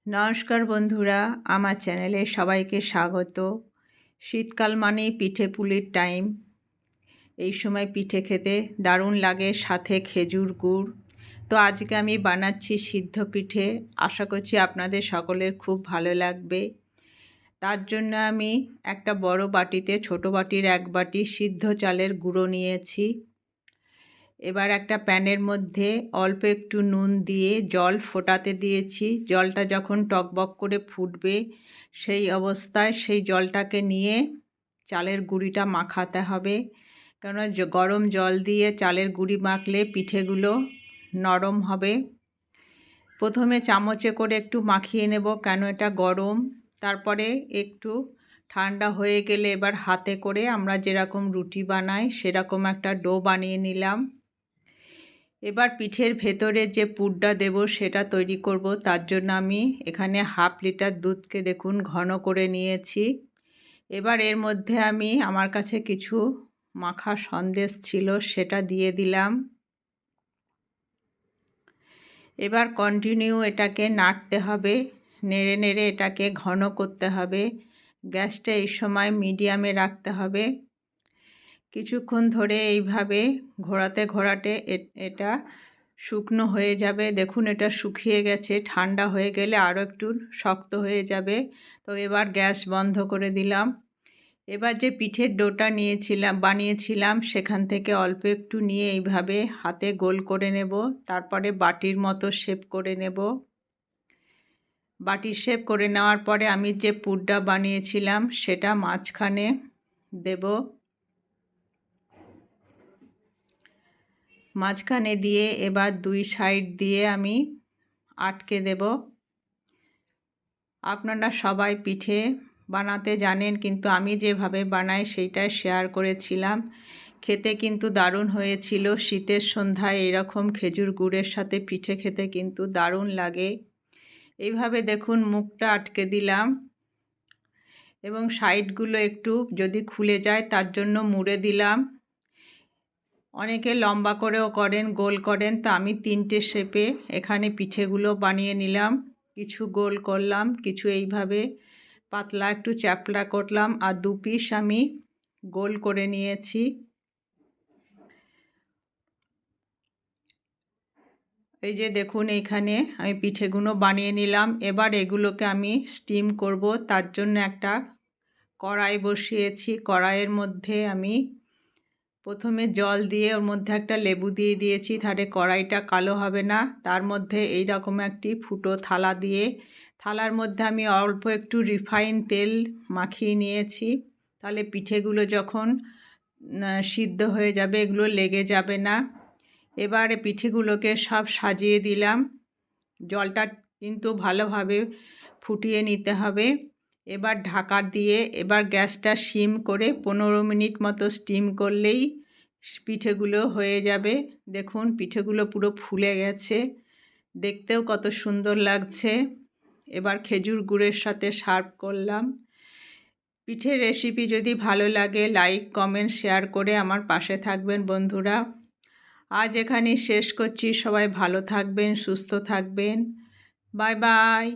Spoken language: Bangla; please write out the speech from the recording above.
নমস্কার বন্ধুরা, আমার চ্যানেলে সবাইকে স্বাগত। শীতকাল মানেই পিঠে পুলির টাইম। এই সময় পিঠে খেতে দারুণ লাগে, সাথে খেজুর গুড়। তো আজকে আমি বানাচ্ছি সিদ্ধ পিঠে। আশা করছি আপনাদের সকলের খুব ভালো লাগবে। তার জন্য আমি একটা বড় বাটিতে, ছোট বাটির 1 বাটি সিদ্ধ চালের গুঁড়ো নিয়েছি। এবার একটা প্যানের মধ্যে অল্প একটু নুন দিয়ে জল ফোটাতে দিয়েছি। জলটা যখন টকবক করে ফুটবে সেই অবস্থায় সেই জলটাকে নিয়ে চালের গুঁড়িটা মাখাতে হবে। কেননা গরম জল দিয়ে চালের গুঁড়ি মাখলে পিঠেগুলো নরম হবে। প্রথমে চামচে করে একটু মাখিয়ে নেব, কেন এটা গরম। তারপরে একটু ঠান্ডা হয়ে গেলে এবার হাতে করে আমরা যেরকম রুটি বানাই সেরকম একটা ডো বানিয়ে নিলাম। এবার পিঠের ভেতরে যে পুরটা দেব সেটা তৈরি করব। তার জন্য আমি এখানে হাফ লিটার দুধকে দেখুন ঘন করে নিয়েছি। এবার এর মধ্যে আমি আমার কাছে কিছু মাখা সন্দেশ ছিল সেটা দিয়ে দিলাম। এবার কন্টিনিউ এটাকে নাড়তে হবে, নেড়ে নেড়ে এটাকে ঘন করতে হবে। গ্যাসটা এই সময় মিডিয়ামে রাখতে হবে। কিছুক্ষণ ধরে এইভাবে ঘোরাতে ঘোরাতে এটা শুকনো হয়ে যাবে। দেখুন এটা শুকিয়ে গেছে। ঠান্ডা হয়ে গেলে আরও একটু শক্ত হয়ে যাবে। তো এবার গ্যাস বন্ধ করে দিলাম। এবার যে পিঠের ডোটা বানিয়েছিলাম সেখান থেকে অল্প একটু নিয়ে এইভাবে হাতে গোল করে নেব। তারপরে বাটির মতো শেপ করে নেব। বাটির শেপ করে নেওয়ার পরে আমি যে পুরটা বানিয়েছিলাম সেটা মাঝখানে দেব। মাঝখানে দিয়ে এবার 2 সাইড দিয়ে আমি আটকে দেব। আপনারা সবাই পিঠে বানাতে জানেন, কিন্তু আমি যেভাবে বানাই সেইটাই শেয়ার করেছিলাম। খেতে কিন্তু দারুণ হয়েছিল। শীতের সন্ধ্যায় এরকম খেজুর গুড়ের সাথে পিঠে খেতে কিন্তু দারুণ লাগে। এইভাবে দেখুন মুখটা আটকে দিলাম এবং সাইডগুলো একটু যদি খুলে যায় তার জন্য মুড়ে দিলাম। অনেকে লম্বা করেও করেন, গোল করেন, তো আমি 3টে শেপে এখানে পিঠেগুলো বানিয়ে নিলাম। কিছু গোল করলাম, কিছু এইভাবে পাতলা একটু চ্যাপটা করলাম, আর 2 পিস আমি গোল করে নিয়েছি। এই যে দেখুন এইখানে আমি পিঠেগুলো বানিয়ে নিলাম। এবার এগুলোকে আমি স্টিম করব। তার জন্য একটা কড়াই বসিয়েছি। কড়াইয়ের মধ্যে আমি প্রথমে জল দিয়ে ওর মধ্যে একটা লেবু দিয়ে দিয়েছি, তাহলে কড়াইটা কালো হবে না। তার মধ্যে এই রকম একটি ফুটো থালা দিয়ে, থালার মধ্যে আমি অল্প একটু রিফাইন তেল মাখিয়ে নিয়েছি। তাহলে পিঠেগুলো যখন সিদ্ধ হয়ে যাবে এগুলো লেগে যাবে না। এবারে পিঠেগুলোকে সব সাজিয়ে দিলাম। জলটা কিন্তু ভালোভাবে ফুটিয়ে নিতে হবে। এবার ঢাকা দিয়ে এবার গ্যাসটা সিম করে 15 মিনিট মতো স্টিম করলেই পিঠেগুলো হয়ে যাবে। দেখুন পিঠেগুলো পুরো ফুলে গেছে, দেখতেও কত সুন্দর লাগছে। এবার খেজুর গুড়ের সাথে সার্ভ করলাম। পিঠের রেসিপি যদি ভালো লাগে লাইক, কমেন্ট, শেয়ার করে আমার পাশে থাকবেন বন্ধুরা। আজ এখানেই শেষ করছি। সবাই ভালো থাকবেন, সুস্থ থাকবেন। Bye bye.